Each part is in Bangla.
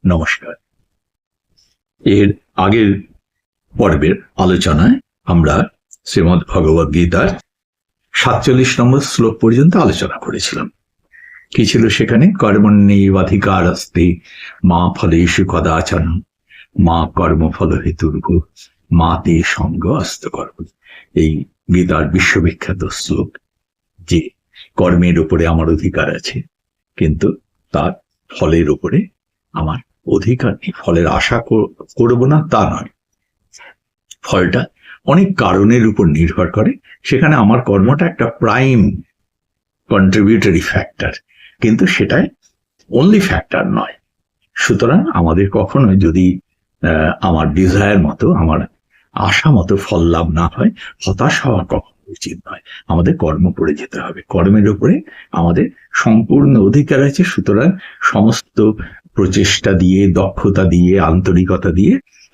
নমস্কার। এর আগের পর্বের আলোচনায় আমরা শ্রীমদ্ ভগবদ গীতার 47 নম্বর শ্লোক পর্যন্ত আলোচনা করেছিলাম। কি ছিল সেখানে? কর্মণ্যেবাধিকারস্তে মা ফলেষু কদাচন মা কর্মফল হেতুর্ভু মা তে সঙ্গ আস্ত কর্ম। এই গীতার বিশ্ববিখ্যাত শ্লোক যে কর্মের উপরে আমার অধিকার আছে, কিন্তু তার ফলের উপরে আমার অধিকার নেই। ফলের আশা করব না তা নয়, ফলটা অনেক কারণের উপর নির্ভর করে। সেখানে আমার কর্মটা একটা প্রাইম কন্ট্রিবিউটরি ফ্যাক্টর, কিন্তু সেটাই অনলি ফ্যাক্টর নয়। সুতরাং আমাদের কখনোই যদি আমার ডিজায়ার মতো, আমার আশা মতো ফল লাভ না হয়, হতাশ হওয়া কখনো উচিত নয়। আমাদের কর্ম করে যেতে হবে, কর্মের উপরে আমাদের সম্পূর্ণ অধিকার আছে। সুতরাং সমস্ত প্রচেষ্টা দিয়ে, দক্ষতা দিয়ে, আন্তরিকতা দিয়ে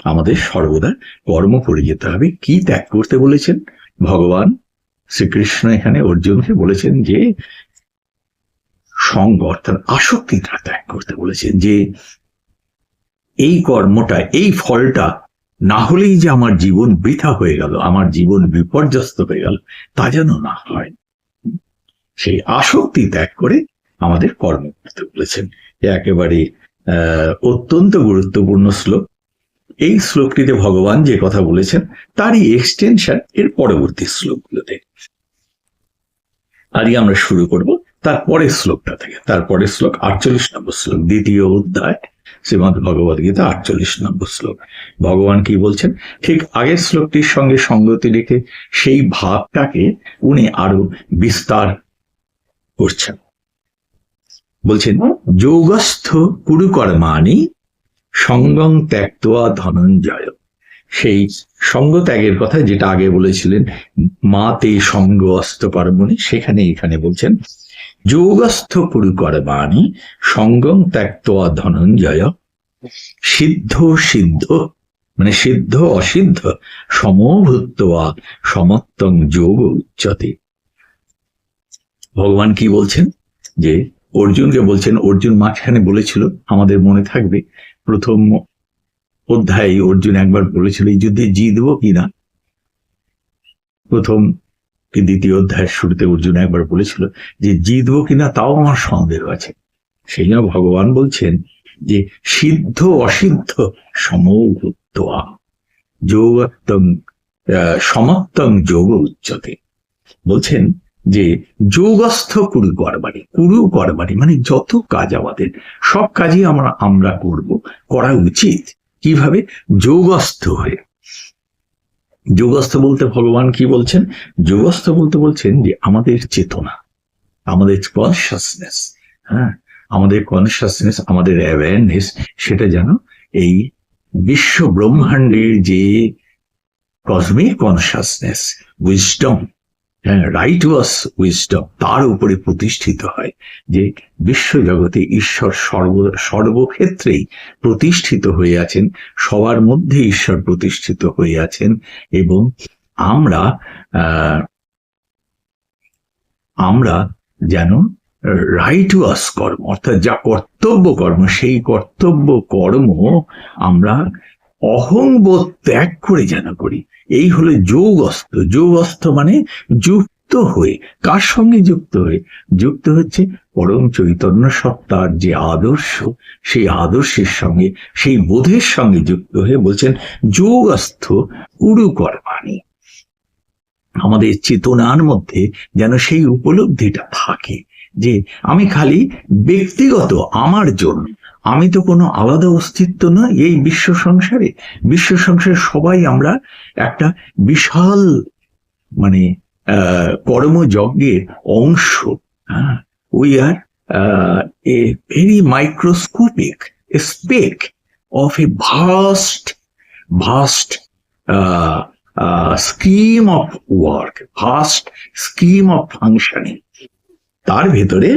আমাদের সর্বদা কর্ম করে যেতে হবে। কি ত্যাগ করতে বলেছেন ভগবান শ্রীকৃষ্ণ? এখানে অর্জুনকে বলেছেন যে সঙ্গ অর্থাৎ আসক্তিটা ত্যাগ করতে বলেছেন, যে এই কর্মটা, এই ফলটা না হলেই যে আমার জীবন বৃথা হয়ে গেল, আমার জীবন বিপর্যস্ত হয়ে গেল, তা যেন না হয়। সেই আসক্তি ত্যাগ করে আমাদের কর্ম করতে বলেছেন। একেবারে অত্যন্ত গুরুত্বপূর্ণ শ্লোক। এই শ্লোকটিতে ভগবান যে কথা বলেছেন তারই এক্সটেনশন এর পরবর্তী শ্লোকগুলোতে। আজকে আমরা শুরু করব তারপরের শ্লোকটা থেকে। তারপরের শ্লোক 48 নম্বর শ্লোক, দ্বিতীয় অধ্যায় শ্রীমদ্ ভগবদ গীতা 48 নম্বর শ্লোক। ভগবান কি বলছেন? ঠিক আগের শ্লোকটির সঙ্গে সঙ্গতি রেখে সেই ভাবটাকে উনি আরো বিস্তার করছেন। বলছেন, যোগস্থ কুরুকর্মাণি সঙ্গং ত্যাক্তোয়া ধনঞ্জয়। সেই সঙ্গ ত্যাগের কথা যেটা আগে বলেছিলেন, মাতে সঙ্গ অস্ত কর্মণি, সেখানে এখানে বলছেন যোগস্থ কুরুকর্মাণি সঙ্গং ত্যাক্তোয়া ধনঞ্জয় সিদ্ধ সিদ্ধ মানে সিদ্ধ অসিদ্ধ সমভূত্বা সমত্বং যোগ উচ্যতে। ভগবান কি বলছেন? যে অর্জুনকে বলছেন, অর্জুন মাঝখানে বলেছিল, আমাদের মনে থাকবে প্রথম অধ্যায়ে অর্জুন একবার বলেছিল এই যুদ্ধে জিতবো কিনা। প্রথম কি দ্বিতীয় অধ্যায়ের শুরুতে অর্জুন একবার বলেছিল যে জিতবো কিনা তাও আমার সন্দেহ আছে। সেই জন্য ভগবান বলছেন যে সিদ্ধ অসিদ্ধ সমভূত্বা যোগত্বং সমত্বং যোগ উচ্যতে। বলছেন যে যোগস্থ কুরু করবানি, কুরু করবানি মানে যত কাজ আমাদের, সব কাজই আমরা করা উচিত। কিভাবে? যোগস্থ হয়ে। যোগস্থ বলতে ভগবান কি বলছেন? যোগস্থ বলতে বলছেন যে আমাদের চেতনা, আমাদের কনসাসনেস, আমাদের কনসাসনেস, আমাদের অ্যাওয়ারনেস, সেটা যেন এই বিশ্ব ব্রহ্মাণ্ডের যে কসমিক কনসাসনেস, উইজডম, রাইটুয়াস উইজডম, তার উপরে প্রতিষ্ঠিত হয়। যে বিশ্ব জগতে ঈশ্বর সর্বক্ষেত্রেই প্রতিষ্ঠিত হয়ে আছেন, সবার মধ্যে ঈশ্বর প্রতিষ্ঠিত হয়ে আছেন, এবং আমরা যেন রাইটুয়াস কর্ম অর্থাৎ যা কর্তব্য কর্ম, সেই কর্তব্য কর্ম আমরা অহংবোধ ত্যাগ করে যেন করি। এই হলো যোগস্থ। যোগস্থ মানে যুক্ত হয়ে। কার সঙ্গে যুক্ত হয়ে? যুক্ত হচ্ছে পরম চৈতন্য সত্তার যে আদর্শ, সেই আদর্শের সঙ্গে, সেই বোধের সঙ্গে যুক্ত হয়ে বলছেন যোগস্থ কুরু কর্মাণি। আমাদের চেতনার মধ্যে যেন সেই উপলব্ধিটা থাকে যে আমি খালি ব্যক্তিগত আমার জন্য, আমি তো কোনো আলাদা অস্তিত্ব নয় এই বিশ্ব সংসারে। বিশ্ব সংসারে সবাই আমরা একটা বিশাল মানে কর্মযজ্ঞের অংশ। We are a very microscopic speck of a vast scheme of work, vast scheme of functioning. তার ভেতরে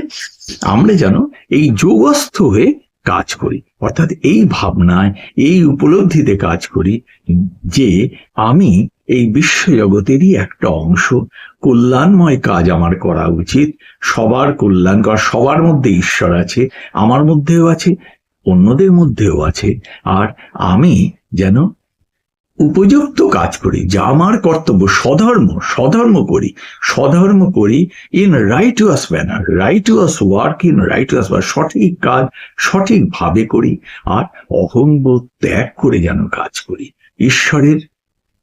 আমরা যেন এই যোগস্থ হয়ে কাজ করি, অর্থাৎ এই ভাবনায়, এই উপলব্ধিতে কাজ করি যে আমি এই বিশ্ব জগতেরই একটা অংশ, কল্যাণময় কাজ আমার করা উচিত, সবার কল্যাণ করা। সবার মধ্যে ঈশ্বর আছে, আমার মধ্যেও আছে, অন্যদের মধ্যেও আছে, আর আমি যেন উপযুক্ত কাজ করি, যা আমার কর্তব্য, স্বধর্ম করি in righteous manner, righteous work in righteous, সঠিক কাজ সঠিকভাবে করি, আর অহংবোধ ত্যাগ করে যেন কাজ করি। ঈশ্বরের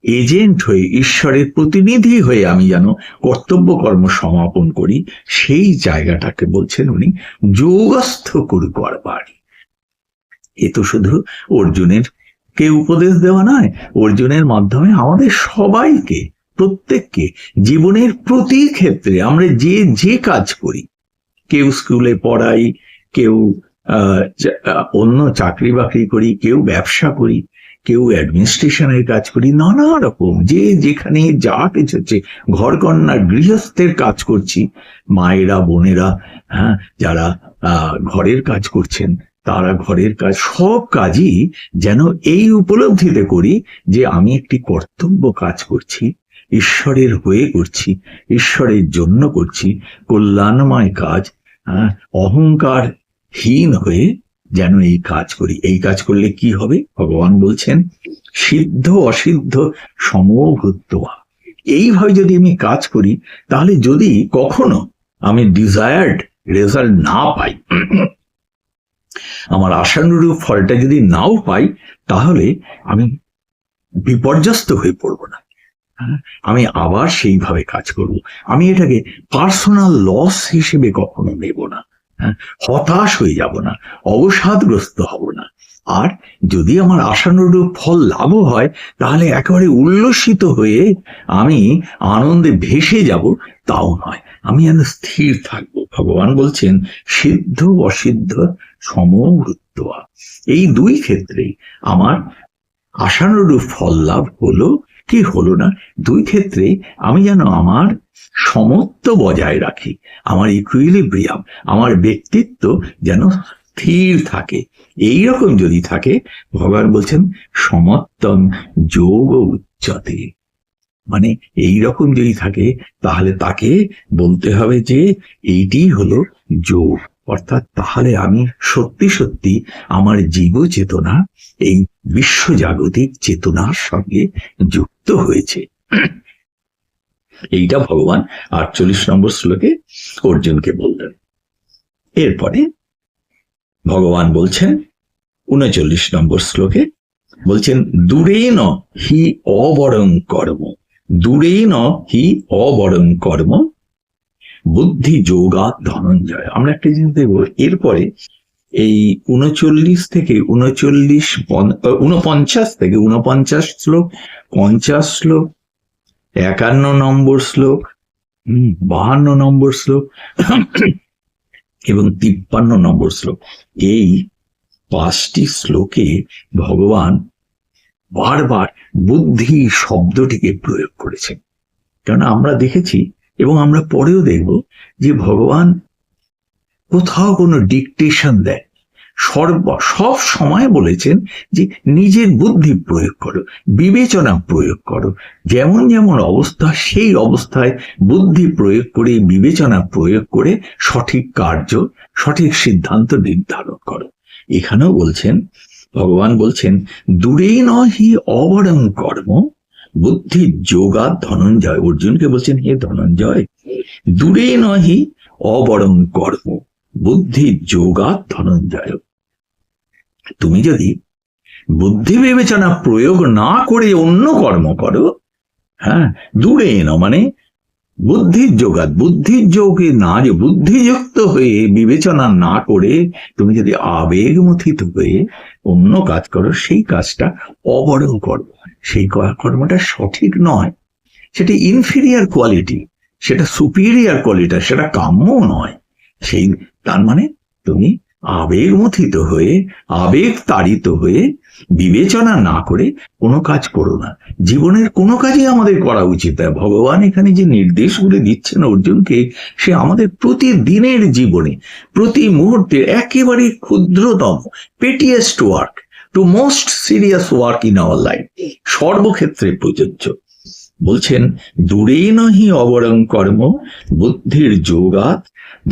এজেন্ট হয়ে, ঈশ্বরের প্রতিনিধি হয়ে আমি যেন কর্তব্য কর্ম সমাপন করি, সেই জায়গাটাকে বলছেন উনি যোগস্থ করু করবাড়ি। এ তো শুধু অর্জুনের কে উপদেশ দেওয়া নয়, অর্জুনের মাধ্যমে আমাদের সবাইকে, প্রত্যেককে জীবনের প্রতি ক্ষেত্রে আমরা যে কাজ করি, কেউ স্কুলে পড়াই, কেউ অন্য চাকরি বাকরি করি, কেউ ব্যবসা করি, কেউ অ্যাডমিনিস্ট্রেশনের কাজ করি, নানা রকম যে যেখানে যা কিছু হচ্ছে, ঘরকন্যার গৃহস্থের কাজ করছি, মায়েরা বোনেরা, হ্যাঁ, যারা ঘরের কাজ করছেন, তারা ঘরের কাজ, সব কাজই যেন এই উপলব্ধিতে করি যে আমি একটি কর্তব্য কাজ করছি, ঈশ্বরের হয়ে করছি, ঈশ্বরের জন্য করছি, কল্যাণময় কাজ, অহংকারহীন হয়ে যেন এই কাজ করি। এই কাজ করলে কি হবে? ভগবান বলছেন সিদ্ধ অসিদ্ধ সমভূত। এইভাবে যদি আমি কাজ করি, তাহলে যদি কখনো আমি ডিজায়ার্ড রেজাল্ট না পাই, আমার আশানুরূপ ফলটা যদি নাও পাই, তাহলে আমি বিপর্যস্ত হয়ে পড়ব না, আমি আবার সেইভাবে কাজ করব। আমি এটাকে পার্সোনাল লস হিসেবে কখনো নেব না, হতাশ হয়ে যাব না, অবসাদগ্রস্ত হব না। আর যদি আমার আশানুরূপ ফল লাভ হয়, তাহলে একেবারে উল্লসিত হয়ে আমি আনন্দে ভেসে যাব, তাও নয়, আমি যেন স্থির থাকবো। ভগবান বলছেন সিদ্ধ অসিদ্ধ সমভূত। এই দুই ক্ষেত্রেই আমার আশানুরূপ ফল লাভ হলো কি হলো না, দুই ক্ষেত্রে আমি যেন আমার সমত্ব বজায় রাখি, আমার ইকুইলিব্রিয়াম, আমার ব্যক্তিত্ব যেন স্থির থাকে। এইরকম যদি থাকে, ভগবান বলছেন সমত্তম যোগ উচ্চতে, মানে এইরকম যদি থাকে, তাহলে তাকে বলতে হবে যে এইটি হলো যোগ। অর্থাৎ তাহলে আমি সত্যি সত্যি আমার জীব চেতনা এই বিশ্বজাগতিক চেতনার সঙ্গে যুক্ত হয়েছে। এইটা ভগবান 48 নম্বর শ্লোকে অর্জুনকে বললেন। এরপরে ভগবান বলছেন 39 নম্বর শ্লোকে, বলছেন দূরেন হি অবরং কর্ম, দূরেন হি অবরং কর্ম বুদ্ধি যোগাৎ ধনঞ্জয়। আমরা একটা জিনিস দেখবো এরপরে, এই 39 থেকে 49 থেকে 49 শ্লোক, 50 শ্লোক, 51 নম্বর শ্লোক, 52 নম্বর শ্লোক এবং 53 নম্বর শ্লোক, এই 5টি শ্লোকে ভগবান বারবার বুদ্ধি শব্দটিকে প্রয়োগ করেছেন। কারণ আমরা দেখেছি এবং আমরা পরেও দেখব যে ভগবান কোথাও কোনো ডিকটেশন দেয়, সব সময় বলেছেন যে নিজের বুদ্ধি প্রয়োগ করো, বিবেচনা প্রয়োগ করো, যেমন যেমন অবস্থা সেই অবস্থায় বুদ্ধি প্রয়োগ করে, বিবেচনা প্রয়োগ করে সঠিক কার্য, সঠিক সিদ্ধান্ত নির্ধারণ করো। এখানেও বলছেন, ভগবান বলছেন দূরেই নহি অবরং কর্ম বুদ্ধি যোগাৎ ধনঞ্জয়। অর্জুনকে বলছেন হে ধনঞ্জয়, দূরেই নহি অবরং কর্ম বুদ্ধি যোগাৎ ধনঞ্জয়। তুমি যদি বুদ্ধি বিবেচনা প্রয়োগ না করে অন্য কর্ম করো, হ্যাঁ, দূরে মানে বুদ্ধির যোগাৎ, বুদ্ধির যোগে না, যে বুদ্ধিযুক্ত হয়ে বিবেচনা না করে তুমি যদি আবেগমথিত হয়ে অন্য কাজ করো, সেই কাজটা অবরং কর্ম, সেই কর্মটা সঠিক নয়, সেটা ইনফিরিয়ার কোয়ালিটি, সেটা সুপিরিয়ার কোয়ালিটি, সেটা কাম্য নয়। সেই তার মানে তুমি আবেগমথিত হয়ে, আবেগ তাড়িত হয়ে বিবেচনা না করে কোনো কাজ করো না। জীবনের কোনো কাজই আমাদের করা উচিত নয়। ভগবান এখানে যে নির্দেশগুলি দিচ্ছেন অর্জুনকে, সে আমাদের প্রতিদিনের জীবনে, প্রতি মুহূর্তে একেবারে ক্ষুদ্রতম, pettiest work to most serious work in our life, সর্বক্ষেত্রে প্রযোজ্য। বলছেন দূরেই নহি অবরং কর্ম বুদ্ধির যোগাৎ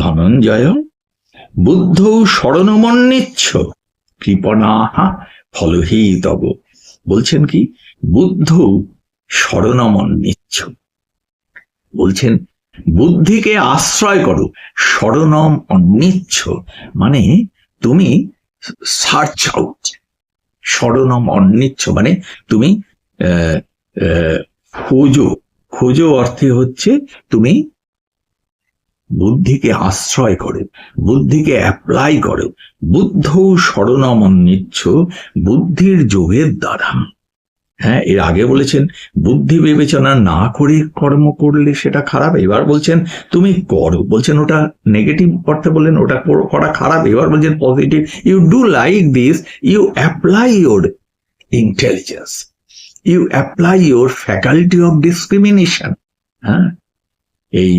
ধনঞ্জয় বুদ্ধ শরণমন্নিচ্ছ কৃপণাহা ফলহি তব। বলছেন কি, বুদ্ধ শরণমন্নিচ্ছ, বলছেন বুদ্ধিকে আশ্রয় করো। শরণম অন্নিচ্ছ মানে তুমি সার্চ আউট। শরণম অন্নিচ্ছ মানে তুমি খোঁজো। খোঁজো অর্থে হচ্ছে তুমি বুদ্ধিকে আশ্রয় করো, বুদ্ধিকে অ্যাপ্লাই করো। বুদ্ধ শরণমন্নিচ্ছ, বুদ্ধির যোগের দ্বারা। হ্যাঁ, এর আগে বলেছেন বুদ্ধি বিবেচনা না করে কর্ম করলে সেটা খারাপ। এবার বলছেন তুমি করো, বলছেন ওটা নেগেটিভ অর্থে বললেন ওটা করা খারাপ। এবার বলছেন positive, you do like this, you apply your intelligence, you apply your faculty of discrimination. হ্যাঁ, এই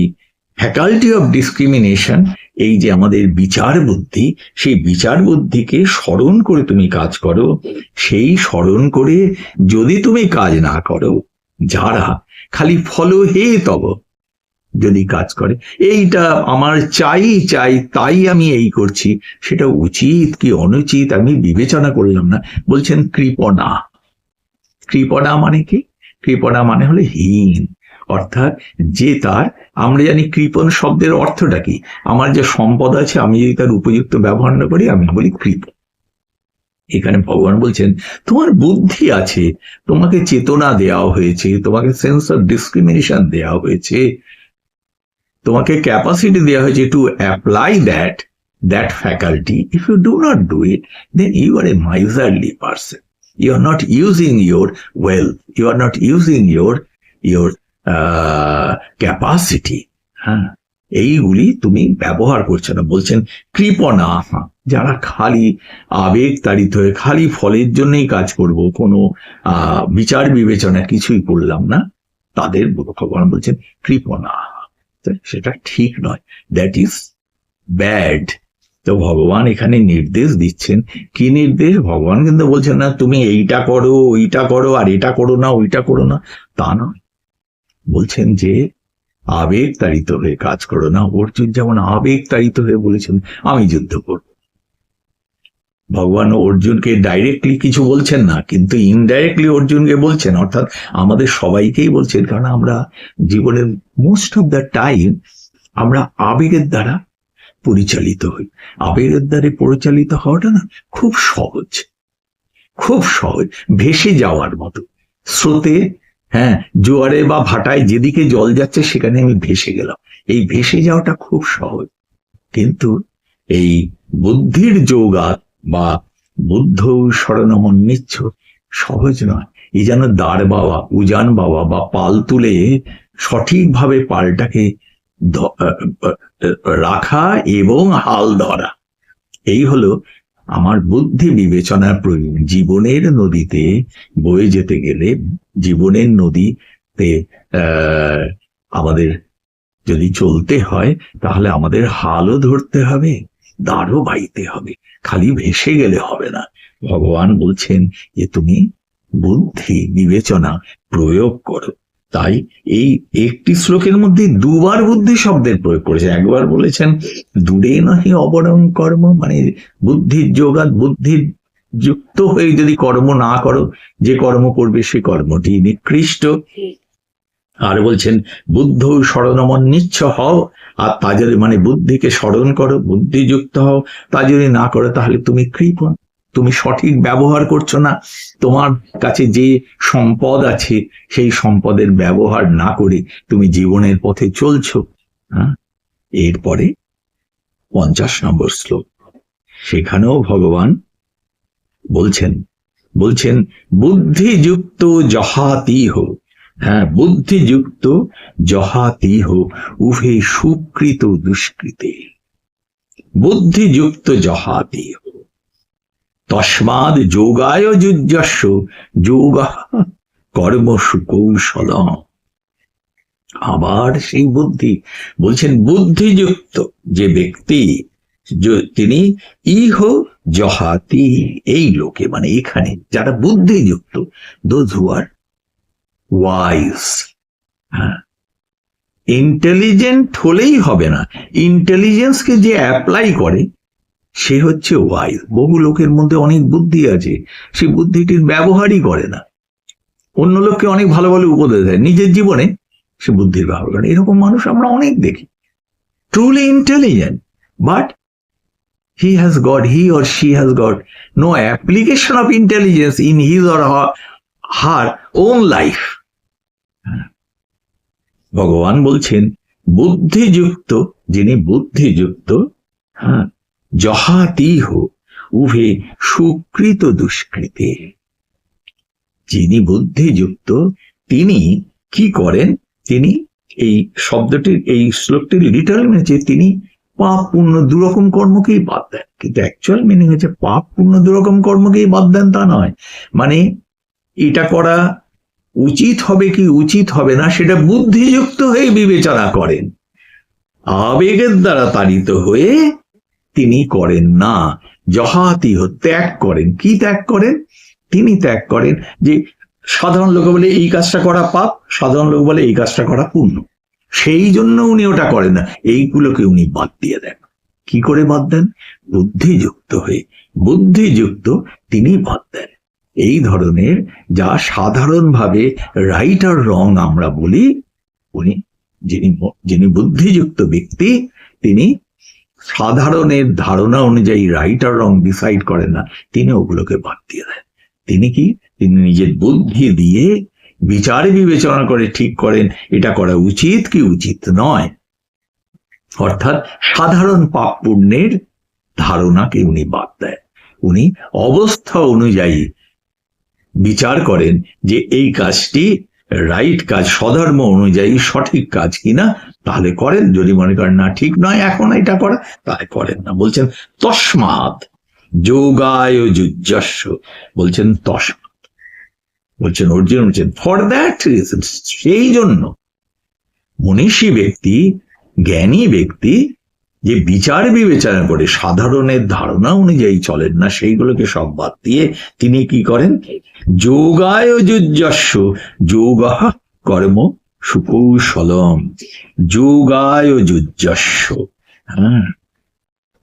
ফ্যাকাল্টি অফ ডিসক্রিমিনেশন, এই যে আমাদের বিচার বুদ্ধি, সেই বিচার বুদ্ধিকে স্মরণ করে তুমি কাজ করো। সেই স্মরণ করে যদি তুমি কাজ না করো, যারা খালি ফল হে তব যদি কাজ করে, এইটা আমার চাই চাই তাই আমি এই করছি, সেটা উচিত কি অনুচিত আমি বিবেচনা করলাম না। বলছেন কৃপণা। কৃপণা মানে কি? কৃপণা মানে হলো হীন, অর্থাৎ যে তার, আমরা জানি কৃপণ শব্দের অর্থটা কি, আমার যে সম্পদ আছে আমি যদি তার উপযুক্ত ব্যবহার না করি আমি বলি কৃপণ। এখানে ভগবান বলছেন তোমার বুদ্ধি আছে, তোমাকে চেতনা দেওয়া হয়েছে, তোমাকে সেন্স অফ ডিসক্রিমিনেশন দেওয়া হয়েছে, তোমাকে ক্যাপাসিটি দেওয়া হয়েছে to apply that faculty. If you do not do it, then you are a miserly person. You are not using your wealth, you are not using your capacity. হ্যাঁ, এইগুলি তুমি ব্যবহার করছো না। বলছেন কৃপণা, যারা খালি আবেগ তাড়িত হয়ে খালি ফলের জন্যই কাজ করব, কোনো বিচার বিবেচনা কিছুই করলাম না, তাদের ভগবান বলছেন কৃপণা। সেটা ঠিক নয়, দ্যাট ইজ ব্যাড। তো ভগবান এখানে নির্দেশ দিচ্ছেন। কি নির্দেশ? ভগবান কিন্তু বলছেন না তুমি এইটা করো ওইটা করো আর এটা করো না ওইটা করো না, তা নয়। বলছেন যে আবেগ তাড়িত হয়ে কাজ করো না। অর্জুন যেমন আবেগ তাড়িত হয়ে বলেছেন আমি যুদ্ধ করব। ভগবান অর্জুনকে ডাইরেক্টলি কিছু বলছেন না, কিন্তু ইনডাইরেক্টলি অর্জুনকে বলছেন, অর্থাৎ আমাদের সবাইকেই বলছেন। কারণ আমরা জীবনের মোস্ট অফ দ্য টাইম আমরা আবেগের দ্বারা পরিচালিত হই। আবেগের দ্বারা পরিচালিত হওয়াটা না খুব সহজ, খুব সহজ, ভেসে যাওয়ার মতো স্রোতে। হ্যাঁ, জোয়ারে বা ভাটায় যেদিকে জল যাচ্ছে সেখানে আমি ভেসে গেলাম, এই ভেসে যাওয়াটা খুব সহজ। কিন্তু এই বুদ্ধির যোগাত বা বুদ্ধ শরণমন্নিচ্ছ সহজ নয়। এই যেন দাঁড় বাবা, উজান বাবা বা পাল তুলে সঠিকভাবে পালটাকে রাখা এবং হাল ধরা, এই হলো আমার বুদ্ধি বিবেচনার প্রয়োজন। জীবনের নদীতে বয়ে যেতে গেলে, জীবনের নদীতে আমাদের যদি চলতে হয়, তাহলে আমাদের হালও ধরতে হবে, দাঁড়ও বাইতে হবে, খালি ভেসে গেলে হবে না। ভগবান বলছেন যে তুমি বুদ্ধি বিবেচনা প্রয়োগ করো। তাই এই একটি শ্লোকের মধ্যে দুবার বুদ্ধি শব্দের প্রয়োগ করেছে। একবার বলেছেন দূরে নহি অবরং কর্ম, মানে বুদ্ধির যোগাত, বুদ্ধির যুক্ত হয়ে যদি কর্ম না করো, যে কর্ম করবে সে কর্মটি নিকৃষ্ট। আর বলছেন বুদ্ধ শরণমন্নিচ্ছ হও, আর তা যদি মানে বুদ্ধিকে স্মরণ করো, বুদ্ধিযুক্ত হও, তা যদি না করো তাহলে তুমি কৃপণ, তুমি সঠিক ব্যবহার করছো না। তোমার কাছে যে সম্পদ আছে সেই সম্পদের ব্যবহার না করে তুমি জীবনের পথে চলছো। হ্যাঁ, এরপরে 50 নম্বর শ্লোক, সেখানেও ভগবান বলছেন বুদ্ধিযুক্ত জহাতিহ। হ্যাঁ, বুদ্ধিযুক্ত জহাতিহ উভে সুকৃত দুষ্কৃতে। বুদ্ধিযুক্ত জহাতিহ তস্মাদ যোগায় যুজ্যস্য যোগা কর্মসু কৌশল। আবার সেই বুদ্ধি বলছেন বুদ্ধিযুক্ত যে ব্যক্তি, তিনি ইহ জহাতি, এই লোকে মানে এখানে যারা বুদ্ধিযুক্ত, দোজ হু আর ওয়াইজ। হ্যাঁ, ইন্টেলিজেন্ট হলেই হবে না, ইন্টেলিজেন্সকে যে অ্যাপ্লাই করে সে হচ্ছে ওয়াইজ। বহু লোকের মধ্যে অনেক বুদ্ধি আছে, সে বুদ্ধিটির ব্যবহারই করে না, অন্য লোককে অনেক ভালো ভালো উপদেশ দেয়, নিজের জীবনে সে বুদ্ধির ব্যবহার করে। এরকম মানুষ আমরা অনেক দেখি, truly intelligent, but he or she has got no application of intelligence in his or her own life. ভগবান বলছেন বুদ্ধিযুক্ত, যিনি বুদ্ধিযুক্ত, জহাতিহ উভে সুকৃত দুষ্কৃতে। যিনি বুদ্ধিযুক্ত তিনি কি করেন, তিনি এই শব্দটির, এই শ্লোকটির লিটারাল মিনিং হচ্ছে তিনি পাপ পুণ্য দুরকম কর্মকেই বাদ দেন। কিন্তু অ্যাকচুয়াল মিনিং হচ্ছে পাপ পুণ্য দুরকম কর্মকেই বাদ দেন তা নয়, মানে এটা করা উচিত হবে কি উচিত হবে না সেটা বুদ্ধিযুক্ত হয়ে বিবেচনা করেন, আবেগের দ্বারা তাড়িত হয়ে তিনি করেন না। জহাতিহ ত্যাগ করেন। কি ত্যাগ করেন? তিনি ত্যাগ করেন যে সাধারণ লোক বলে এই কাজটা করা পাপ, সাধারণ লোক বলে এই কাজটা করা পুণ্য, সেই জন্য উনি ওটা করেন না, এইগুলোকে উনি বাদ দিয়ে দেন। কি করে বাদ দেন? বুদ্ধিযুক্ত হয়ে। বুদ্ধিযুক্ত তিনি বাদ দেন। এই ধরনের যা সাধারণভাবে রাইট আর রং আমরা বলি, উনি যিনি বুদ্ধিযুক্ত ব্যক্তি তিনি সাধারণের ধারণা অনুযায়ী রাইট আর রং ডিসাইড করেন না, তিনি ওগুলোকে বাদ দিয়ে দেন। তিনি কি? তিনি নিজের বুদ্ধি দিয়ে বিচার বিবেচনা করে ঠিক করেন এটা করা উচিত কি উচিত নয়। অর্থাৎ সাধারণ পাপ পুণ্যের ধারণাকে উনি বাদ দেন। উনি অবস্থা অনুযায়ী বিচার করেন যে এই কাজটি রাইট কাজ, স্বধর্ম অনুযায়ী সঠিক কাজ কিনা, তাহলে করেন। যদি মনে করেন না ঠিক নয় এখন এটা করা, তাহলে করেন না। বলছেন তস্মাৎ যোগায় যুজ্যস্য, বলছেন তস্মাৎ, বলছেন অর্জুন বলছেন ফর দ্যাট রিজন, সেই জন্য মনীষী ব্যক্তি, জ্ঞানী ব্যক্তি যে বিচার বিবেচনা করে সাধারণের ধারণা অনুযায়ী চলেন না, সেইগুলোকে সব বাদ দিয়ে তিনি কি করেন? যোগায় যুজ্যস্য, যোগঃ কর্ম সুকৌশলম, যোগায় যুজ্যস্য।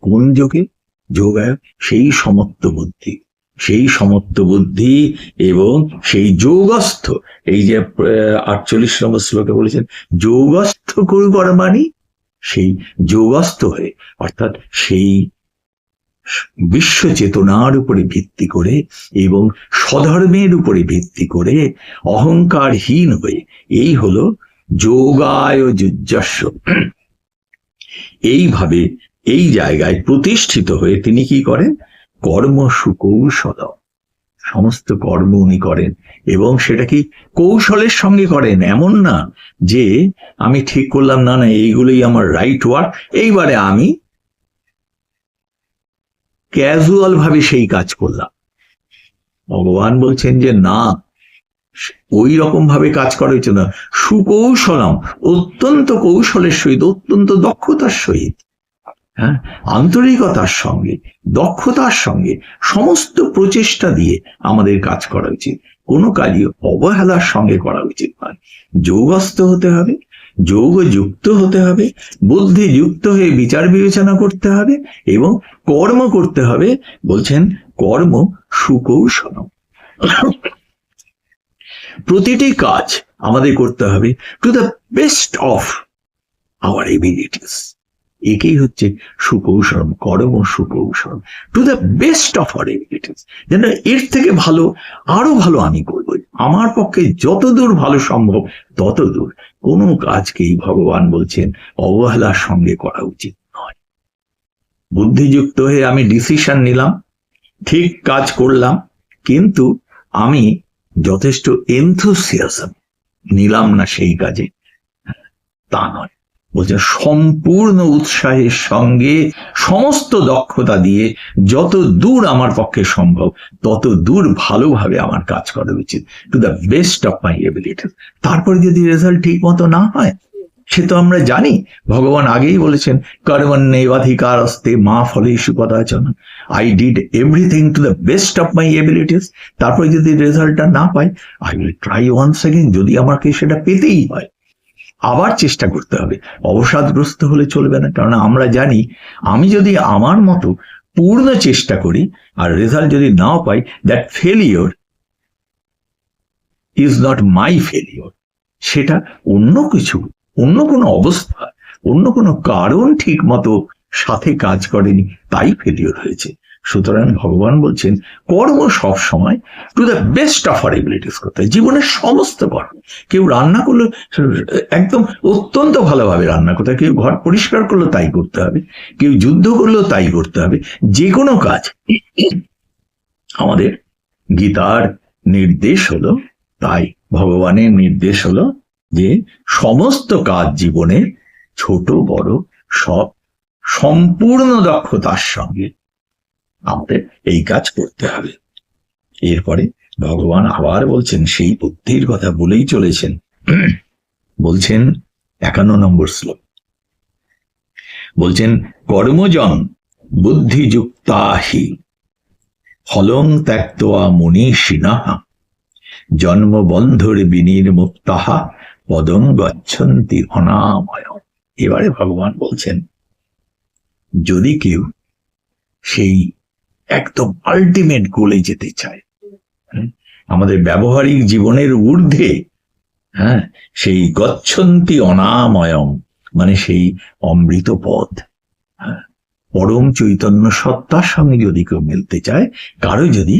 কোন যোগে? যোগায়, সেই সমত্ব বুদ্ধি, সেই সমত্ব বুদ্ধি এবং সেই যোগস্থ। এই যে 48 নম্বর শ্লোকে বলেছেন যোগস্থ করু কর্মাণি, সেই যোগস্থ হয়ে, অর্থাৎ সেই বিশ্ব চেতনার উপরে ভিত্তি করে এবং স্বধর্মের উপরে ভিত্তি করে অহংকারহীন হয়ে, এই হলো যোগায় যুজ্যস্য। এইভাবে এই জায়গায় প্রতিষ্ঠিত হয়ে তিনি কি করেন? কর্ম সুকৌশল, সমস্ত কর্ম উনি করেন এবং সেটা কি কৌশলের সঙ্গে করেন। এমন না যে আমি ঠিক করলাম না না এইগুলোই আমার রাইট ওয়ার্ক, এইবারে আমি ক্যাজুয়াল ভাবে সেই কাজ করলাম। ভগবান বলছেন যে না, ওই রকম ভাবে কাজ করা হচ্ছে না। সুকৌশলম, অত্যন্ত কৌশলের সহিত, অত্যন্ত দক্ষতার সহিত, আন্তরিকতার সঙ্গে, দক্ষতার সঙ্গে, সমস্ত প্রচেষ্টা দিয়ে আমাদের কাজ করা উচিত। কোনো কাজই অবহেলার সঙ্গে করা উচিত নয়। যোগস্থ হতে হবে, যোগযুক্ত হতে হবে, বুদ্ধিযুক্ত হয়ে বিচার বিবেচনা করতে হবে এবং কর্ম করতে হবে। বলছেন কর্ম সুকৌশল, প্রতিটি কাজ আমাদের করতে হবে to the best of our abilities. একেই হচ্ছে সুকৌশল, কর্ম সুকৌশল, to the best of our abilities. যেন এর থেকে ভালো, আরো ভালো আমি করব, আমার পক্ষে যতদূর ভালো সম্ভব ততদূর। কোনো কাজকেই ভগবান বলছেন অবহেলার সঙ্গে করা উচিত নয়। বুদ্ধিযুক্ত হয়ে আমি ডিসিশন নিলাম, ঠিক কাজ করলাম, কিন্তু আমি যথেষ্ট এনথুসিয়াজম নিলাম না সেই কাজে, তা নয়। বলছে সম্পূর্ণ উৎসাহের সঙ্গে সমস্ত দক্ষতা দিয়ে যত দূর আমার পক্ষে সম্ভব তত দূর ভালোভাবে আমার কাজ করা উচিত, two the best of my abilities. তারপর যদি রেজাল্ট ঠিক মতো না হয়, সে তো আমরা জানি, ভগবান আগেই বলেছেন কর্মণ্যেবাধিকারস্তে মা ফলেষু কদাচন, I did everything to the best of my abilities. তারপরে যদি রেজাল্টটা না পাই, I will try once again, যদি আমাকে সেটা পেতেই হয় আবার চেষ্টা করতে হবে। অবসাদগ্রস্ত হলে চলবে না, কারণ আমরা জানি আমি যদি আমার মতো পূর্ণ চেষ্টা করি আর রেজাল্ট যদি নাও পাই, that failure is not my failure. সেটা অন্য কিছু, অন্য কোনো অবস্থা, অন্য কোনো কারণ ঠিক মতো সাথে কাজ করেনি, তাই ফেলিওর হয়েছে। সুতরাং ভগবান বলছেন কর্ম সব সময় to the best of our abilities করতে হয়। জীবনের সমস্ত কর্ম, কেউ রান্না করলো একদম অত্যন্ত ভালোভাবে রান্না করতে হবে, কেউ ঘর পরিষ্কার করলো তাই করতে হবে, কেউ যুদ্ধ করলো তাই করতে হবে। যে কোনো কাজ আমাদের গীতার নির্দেশ হলো তাই, ভগবানের নির্দেশ হলো যে সমস্ত কাজ জীবনে ছোট বড় সব সম্পূর্ণ দক্ষতার সঙ্গে আমাদের এই কাজ করতে হবে। এরপরে ভগবান আবার বলছেন, সেই বুদ্ধির কথা বলেই চলেছেন, বলছেন 51 নম্বর শ্লোক, বলছেন কর্মজন বুদ্ধিযুক্তাহি ফলং ত্যক্ত্বা মনীষিণঃ জন্মবন্ধুর বিনির্মুক্তাঃ পদং গচ্ছন্তি অনাময়ম। এবারে ভগবান বলছেন, যদি কেউ সেই একদম আলটিমেট গোলে যেতে চায়, আমাদের ব্যবহারিক জীবনের ঊর্ধ্বে, সেই গচ্ছন্তি অনাময়ম মানে সেই অমৃত পদ, পরম চৈতন্য সত্তার সঙ্গে যদি কেউ মিলতে চায়, কারো যদি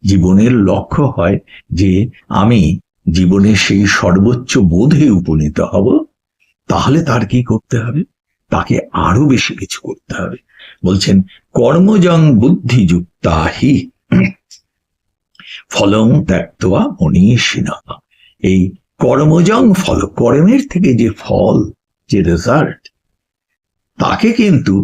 জীবনের লক্ষ্য হয় যে আমি জীবনের সেই সর্বোচ্চ বোধে উপনীত হব, তাহলে তার কি করতে হবে? তাকে আরো বেশি কিছু করতে হবে। বলছেন কর্মজং বুদ্ধিযুক্তাহি ফলং ত্যক্ত্বা মনীষিণঃ। এই কর্মজং ফল, কর্মের থেকে যে ফল, যে রেজাল্ট, তাকে কিন্তু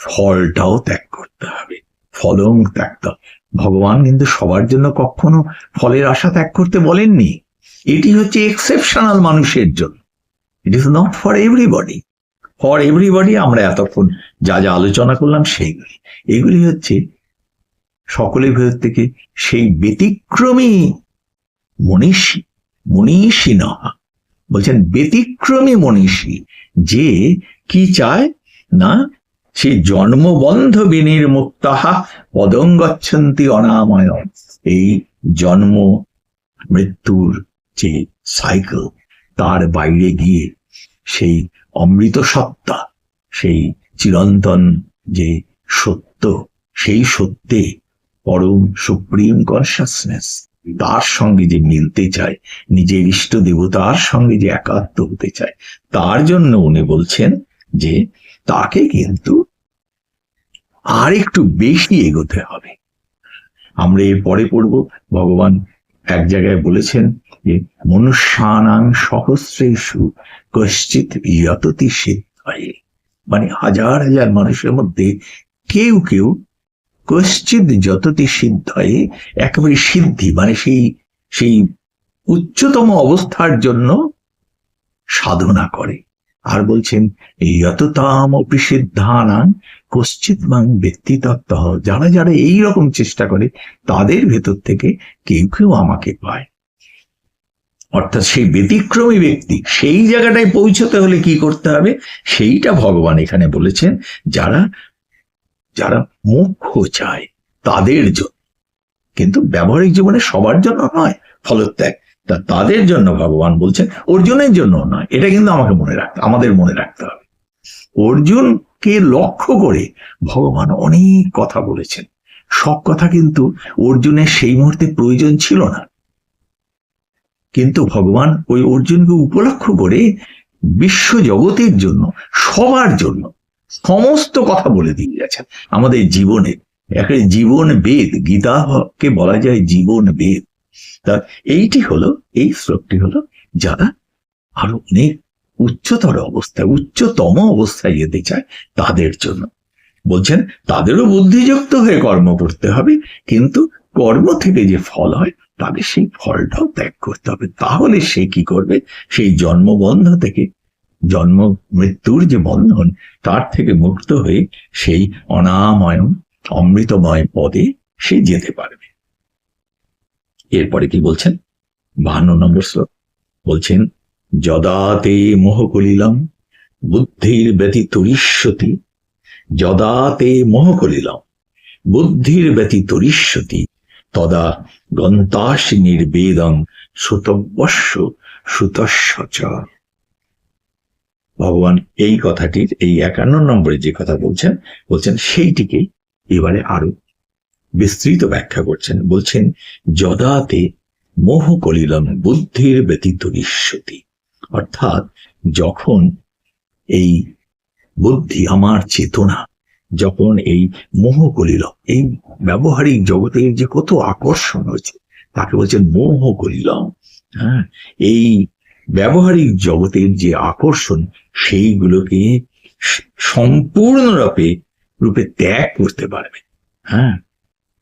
ফলটাও ত্যাগ করতে হবে। ফলং ত্যক্ত্বা, ভগবান কিন্তু সবার জন্য কখনো ফলের আশা ত্যাগ করতে বলেননি। এটি হচ্ছে এক্সেপশনাল মানুষের জন্য, it is not for everybody. For everybody আমরা এতক্ষণ যা যা আলোচনা করলাম সেইগুলি, এগুলি হচ্ছে সকলের ভেতর থেকে সেই ব্যতিক্রমী মনীষী, মনীষিণঃ বলছেন ব্যতিক্রমী মনীষী, যে কি চায় না, সে জন্মবন্ধ বিনির্মুক্তাঃ পদং গচ্ছন্তি অনাময়ম। এই জন্ম মৃত্যুর যে সাইকেল, তার বাইরে গিয়ে সেই অমৃত সত্তা, সেই চিরন্তন যে সত্য, সেই সত্যে পরম সুপ্রিম কনসাসনেস, তার সঙ্গে যে মিলতে চায়, নিজের ইষ্ট দেবতার সঙ্গে যে একাত্ম হতে চায়, তার জন্য উনি বলছেন যে তাকে কিন্তু আর একটু বেশি এগোতে হবে। আমরা এর পরে পড়ব, ভগবান এক জায়গায় বলেছেন যে মনুষ্যানাং সহস্রেষু কশ্চিৎ যততি সিদ্ধায়ে, মানে হাজার হাজার মানুষের মধ্যে কেউ কেউ কশ্চিৎ যততি সিদ্ধায়ে, একেবারে সিদ্ধি মানে সেই উচ্চতম অবস্থার জন্য সাধনা করে। আর বলছেন যততাম অপি সিদ্ধানাং কশ্চিৎ মাং ব্যক্তিতত্ত্বঃ, যারা যারা এইরকম চেষ্টা করে তাদের ভেতর থেকে কেউ কেউ আমাকে পায়। অর্থাৎ সেই ব্যতিক্রমী ব্যক্তি, সেই জায়গাটায় পৌঁছতে হলে কি করতে হবে সেইটা ভগবান এখানে বলেছেন, যারা যারা মোক্ষ চায় তাদের জন্য, কিন্তু ব্যবহারিক জীবনে সবার জন্য নয় ফলত্যাগ, তাদের জন্য ভগবান বলছেন, অর্জুনের জন্য নয়। এটা কিন্তু আমাদের মনে রাখতে হবে। অর্জুনকে লক্ষ্য করে ভগবান অনেক কথা বলেছেন, সব কথা কিন্তু অর্জুনের সেই মুহূর্তে প্রয়োজন ছিল না, কিন্তু ভগবান ওই অর্জুনকে উপলক্ষ করে বিশ্ব জগতের জন্য, সবার জন্য সমস্ত কথা বলে দিয়ে গেছেন। আমাদের জীবনে একটা জীবন বেদ, গীতাকে বলা যায় জীবন বেদ। তা এইটি হলো, এই শ্লোকটি হলো যারা আরো অনেক উচ্চতর অবস্থায়, উচ্চতম অবস্থায় যেতে চায় তাদের জন্য। বলছেন তাদেরও বুদ্ধিযুক্ত হয়ে কর্ম করতে হবে, কিন্তু কর্ম থেকে যে ফল হয় তাদের সেই ফলটাও ত্যাগ করতে হবে। তাহলে সে কি করবে, সেই জন্মবন্ধ থেকে, জন্ম মৃত্যুর যে বন্ধন, তার থেকে মুক্ত হয়ে সেই অনাময় অমৃতময় পদে সে যেতে পারবে। এরপরে কি বলছেন 52 নম্বর শ্লোক, বলছেন যদা তে মোহ কলিলম বুদ্ধির ব্যতিতরিষ্যতি যদা তে মোহ করিলাম বুদ্ধির ব্যতিতরিষ্যতি তদা গন্তাসি নির্বেদং শ্রুতব্যস্য শ্রুতস্য চ। ভগবান এই কথাটির এই 51 নম্বরে যে কথা বলছেন সেইটিকে এবারে আরো বিস্তৃত ব্যাখ্যা করছেন। বলছেন যদাতে মোহ কলিলম বুদ্ধির ব্যতিতরিষ্যতি, অর্থাৎ যখন এই বুদ্ধি আমার চেতনা যখন এই মোহ কলিল, এই ব্যবহারিক জগতের যে কত আকর্ষণ হয়েছে তাকে বলছেন মোহ কলিলম। হ্যাঁ, এই ব্যবহারিক জগতের যে আকর্ষণ সেইগুলোকে সম্পূর্ণরূপে ত্যাগ করতে পারবে। হ্যাঁ,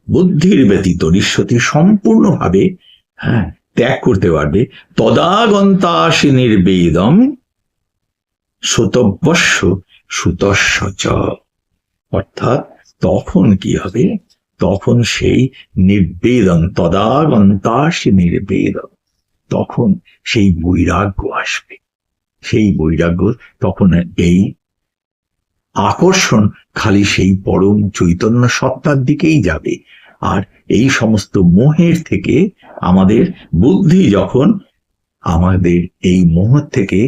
বুদ্ধির ব্যতীত নিঃসতি সম্পূর্ণভাবে ত্যাগ করতে পারবে। তদাগন্তাসি নির্বেদম শ্রুতব্যস্য শ্রুতস্য চ, অর্থাৎ তখন কি হবে, তখন সেই নির্বেদন, তদাগন্তাসি নির্বেদন, তখন সেই বৈরাগ্য আসবে। সেই বৈরাগ্য তখন এই আকর্ষণ খালি সেই পরম চৈতন্য সত্তার দিকেই যাবে। আর এই সমস্ত মোহের থেকে আমাদের বুদ্ধি যখন আমাদের এই মোহ থেকে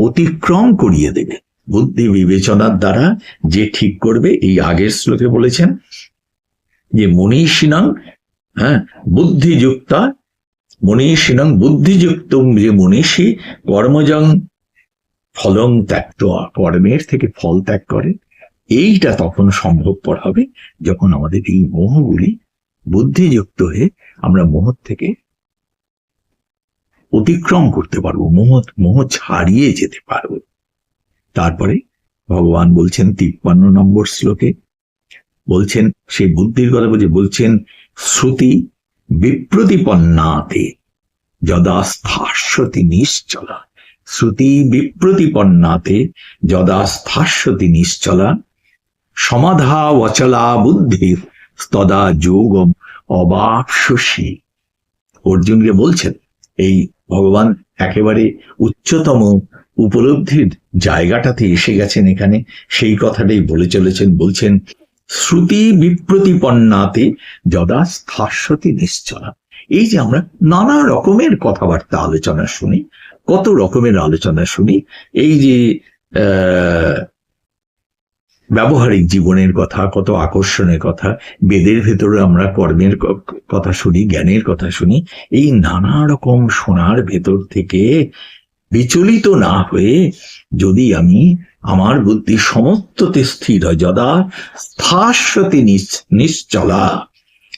অতিক্রম করিয়ে দেবে, বুদ্ধি বিবেচনার দ্বারা যে ঠিক করবে, এই আগের শ্লোকে বলেছেন যে মনীষিণং বুদ্ধিযুক্তা, মনীষিণং বুদ্ধিযুক্তম, যে মনীষী কর্মজং ফলং ত্যাক্তয়া, কর্মের থেকে ফল ত্যাগ করে। এইটা তখন সম্ভবপর হবে যখন আমাদের এই মোহগুলি বুদ্ধিযুক্ত হয়ে আমরা মোহ থেকে অতিক্রম করতে পারবো, মোহ ছাড়িয়ে যেতে পারবো। তারপরে ভগবান বলছেন 53 নম্বর শ্লোকে, বলছেন সেই বুদ্ধির কথা বলছেন শ্রুতি বিপ্রতিপন্নাতে যদা স্থাস্যতি নিশ্চলা, শ্রুতি বিপ্রতিপন্নাতে যদা স্থাস্যতি নিশ্চলা সমাধা অচলা বুদ্ধি তদা যোগম অবাপসি। অর্জুনকে বলছেন, এই ভগবান একেবারে উচ্চতম উপলব্ধির জায়গাটাতে এসে গেছেন এখানে, সেই কথাটাই বলে চলেছেন। বলছেন শ্রুতি বিপ্রতিপন্নাতে যদা স্থাস্যতি নিশ্চলা। এই যে আমরা নানা রকমের কথাবার্তা আলোচনা শুনি, কত রকমের আলোচনা শুনি, এই যে ব্যবহারিক জীবনের কথা, কত আকর্ষণের কথা, বেদের ভেতরে আমরা কর্মের কথা শুনি, জ্ঞানের কথা শুনি, এই নানা রকম শোনার ভেতর থেকে বিচলিত না হয়ে যদি আমি আমার বুদ্ধি সমস্ততে স্থির হয়, যদা স্থাস্যতি নিশ্চলা,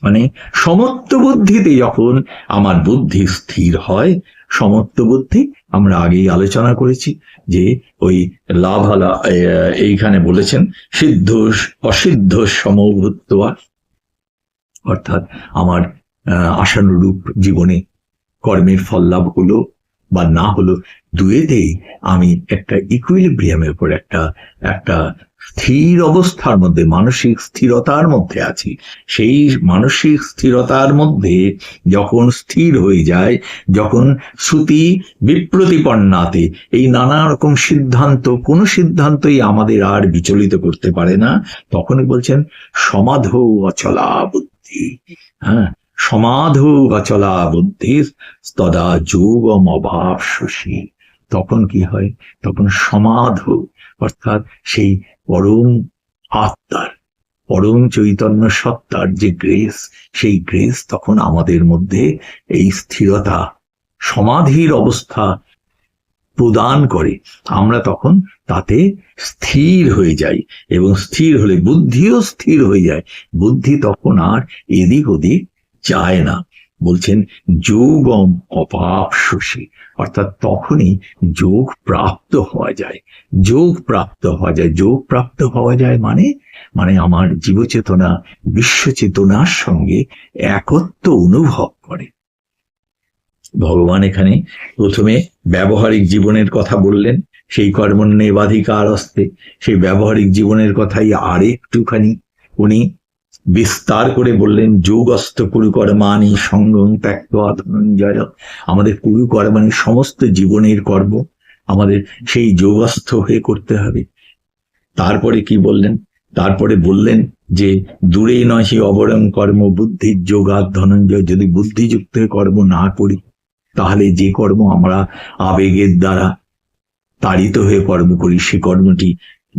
মানে সমস্ত বুদ্ধিতে যখন আমার বুদ্ধি স্থির হয়, সমস্ত বুদ্ধি আমরা আগেই আলোচনা করেছি যে ওই লাভালা এইখানে বলেছেন সিদ্ধ অসিদ্ধ সমভূত্বা, অর্থাৎ আমার আশানুরূপ জীবনে কর্মের ফল লাভ হলো বা না হলো, দুয়েতেই আমি একটা ইকুইলিব্রিয়ামের উপর একটা স্থির অবস্থার মধ্যে, মানসিক স্থিরতার মধ্যে আছি। সেই মানসিক স্থিরতার মধ্যে যখন স্থির হয়ে যায়, যখন শ্রুতি বিপ্রতিপন্নাতে এই নানা রকম সিদ্ধান্ত, কোন সিদ্ধান্তই আমাদের আর বিচলিত করতে পারে না, তখনই বলছেন সমাধৌ অচলা বুদ্ধি। সমাধৌ অচলা বুদ্ধি তদা যোগম অবাপসি। তখন কি হয়, তখন সমাধৌ, অর্থাৎ সেই পরম আত্মার, পরম চৈতন্য সত্তার যে গ্রেস, সেই গ্রেস তখন আমাদের মধ্যে এই স্থিরতা, সমাধির অবস্থা প্রদান করে। আমরা তখন তাতে স্থির হয়ে যাই, এবং স্থির হলে বুদ্ধিও স্থির হয়ে যায়। বুদ্ধি তখন আর এদিক ওদিক যায় না। বলছেন যোগম অপাপসি, অর্থাৎ তখনই যোগ প্রাপ্ত হওয়া যায়। যোগ প্রাপ্ত হওয়া যায়, যোগ প্রাপ্ত হওয়া যায় মানে আমার জীবচেতনা বিশ্বচেতনার সঙ্গে একত্ব অনুভব করে। ভগবান এখানে প্রথমে ব্যবহারিক জীবনের কথা বললেন, সেই কর্মণ্যেবাধিকার অস্তে, সেই ব্যবহারিক জীবনের কথাই আরেকটুখানি উনি বিস্তার করে বললেন। যোগস্থ কুরুকর্মাণি সঙ্গং ত্যক্ত্বা ধনঞ্জয়, আমাদের কুরুকর্মাণি সমস্ত জীবনের কর্ম আমাদের সেই যোগস্থ হয়ে করতে হবে। তারপরে কি বললেন, তারপরে বললেন যে দূরে নহি অবরম কর্ম বুদ্ধির যোগাৎ ধনঞ্জয়। যদি বুদ্ধিযুক্ত হয়ে কর্ম না করি, তাহলে যে কর্ম আমরা আবেগের দ্বারা তাড়িত হয়ে কর্ম করি, সে কর্মটি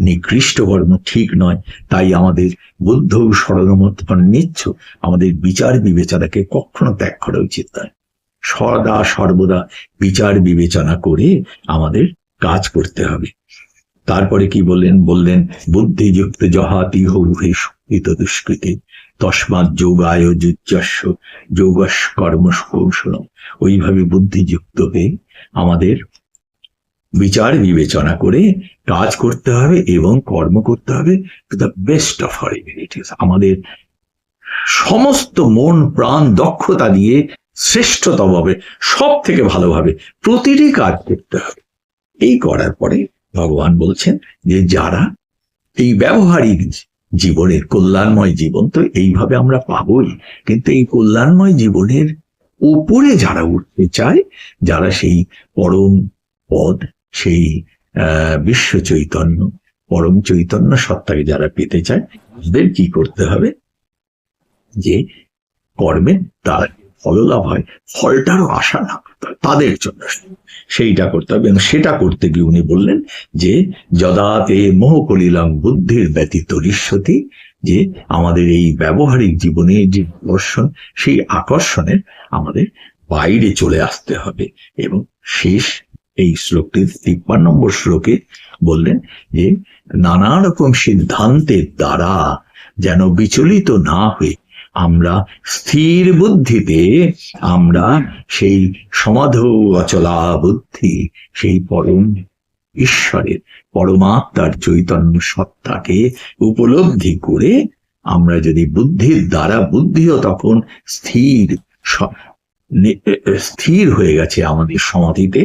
নিকৃষ্ট কর্ম, ঠিক নয়। তাই আমাদের বুদ্ধ শরণমত অন্নিচ্ছ, আমাদের বিচার বিবেচনাকে কখনো ত্যাগ করা উচিত নয়। সদা সর্বদা বিচার বিবেচনা করে আমাদের কাজ করতে হবে। তারপরে কি বললেন বুদ্ধিযুক্ত জহাতি হৌহে সুকৃত দুষ্কৃতে তস্মাৎ যোগায় যুজ্যস্য যোগস্য কর্মস্য কৌশলম। ওইভাবে বুদ্ধিযুক্ত হয়ে আমাদের বিচার বিবেচনা করে কাজ করতে হবে এবং কর্ম করতে হবে to the best of our abilities. আমাদের সমস্ত মন প্রাণ দক্ষতা দিয়ে শ্রেষ্ঠতম ভাবে, সব থেকে ভালোভাবে প্রতিটি কাজ করতে হবে। এই করার পরে ভগবান বলছেন যে যারা এই ব্যবহারিক জীবনের কল্যাণময় জীবন তো এইভাবে আমরা পাবই, কিন্তু এই কল্যাণময় জীবনের উপরে যারা উঠতে চায়, যারা সেই পরম পদ, সেই বিশ্ব চৈতন্য, পরম চৈতন্য সত্তাকে যারা পেতে চায়, তাদের কি করতে হবে? যে কর্মের দ্বারা ফললাভ হয়, ফলটারও আশা না করতে হবে, তাদের জন্য সেইটা করতে হবে। এবং সেটা করতে গিয়ে উনি বললেন যে যদাতে মোহ কলিলাম বুদ্ধির ব্যতীত ঋষ্যতি, যে আমাদের এই ব্যবহারিক জীবনে যে আকর্ষণ, সেই আকর্ষণের আমাদের বাইরে চলে আসতে হবে। এবং শেষ এই শ্লোকটি 53 নম্বর শ্লোকে বললেন যে নানা রকম সিদ্ধান্তের দ্বারা যেন বিচলিত না হয়ে আমরা স্থির বুদ্ধিতে আমরা সেই সমাধৌ অচলা বুদ্ধি, সেই পরম ঈশ্বরের পরমাত্মার চৈতন্য সত্তাকে উপলব্ধি করে আমরা যদি বুদ্ধির দ্বারা, বুদ্ধিও তখন স্থির হয়ে গেছে আমাদের সমাধিতে,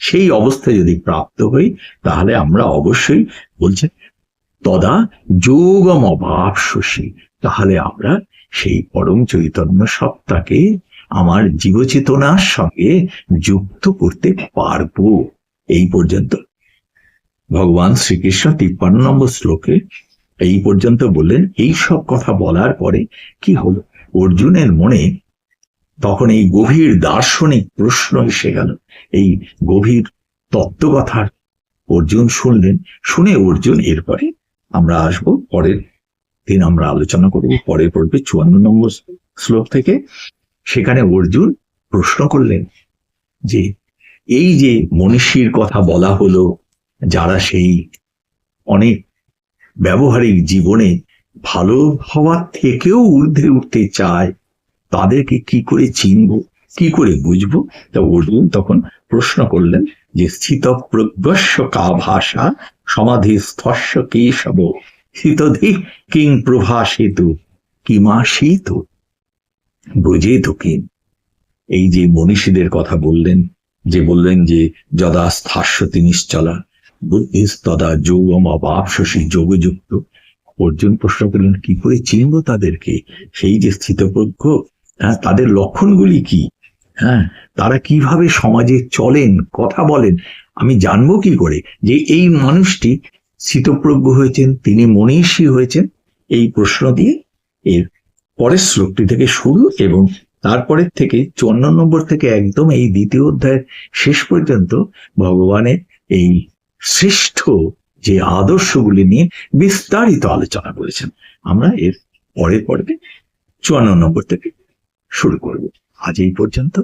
সেই অবস্থায় যদি প্রাপ্ত হই, তাহলে আমরা অবশ্যই বলছেন তদা যোগম অভাবশী, তাহলে আমরা সেই পরম চৈতন্য সত্তাকে আমার জীবচেতনার সঙ্গে যুক্ত করতে পারবো। এই পর্যন্ত ভগবান শ্রীকৃষ্ণ 53 নম্বর শ্লোকে এই পর্যন্ত বললেন। এই সব কথা বলার পরে কি হলো? অর্জুনের মনে তখন এই গভীর দার্শনিক প্রশ্ন এসে গেল। এই গভীর তত্ত্বকথার অর্জুন শুনলেন। শুনে অর্জুন, এরপরে আমরা আসবো পরের দিন, আমরা আলোচনা করব পরে পড়বে 54 নম্বর শ্লোক থেকে। সেখানে অর্জুন প্রশ্ন করলেন যে এই যে মনীষীর কথা বলা হলো, যারা সেই অনেক ব্যবহারিক জীবনে ভালো হওয়ার থেকেও ঊর্ধ্বে উঠতে চায়, তাদেরকে কি করে চিনব, কি করে বুঝবো? তা অর্জুন তখন প্রশ্ন করলেন যে স্থিত প্রজ্ঞস্য কা ভাষা সমাধি স্থস্য কেশব স্থিতধি কিং প্রভাসিত কিমাসিত ব্রজেত কিং। এই যে মনীষীদের কথা বললেন যে যদা স্থাস্যতি নিশ্চলা বুদ্ধিস্তদা যোগম অভাবশী যোগযুক্ত। অর্জুন প্রশ্ন করলেন কি করে চিনব তাদেরকে? সেই যে স্থিতপ্রজ্ঞ, তাদের লক্ষণগুলি কি? তারা কিভাবে সমাজে চলেন, কথা বলেন, আমি জানবো কি করে যে এই মানুষটি স্থিতপ্রজ্ঞ হয়েছেন, তিনি মনীষী হয়েছেন? এই প্রশ্ন দিয়ে এর পরের শ্লোকটি থেকে শুরু, এবং তারপরের থেকে 54 নম্বর থেকে একদম এই দ্বিতীয় অধ্যায়ের শেষ পর্যন্ত ভগবানের এই শ্রেষ্ঠ যে আদর্শগুলি নিয়ে বিস্তারিত আলোচনা করেছেন। আমরা এর পরের পর্বে 54 নম্বর থেকে শুরু করব। আজ এই পর্যন্ত।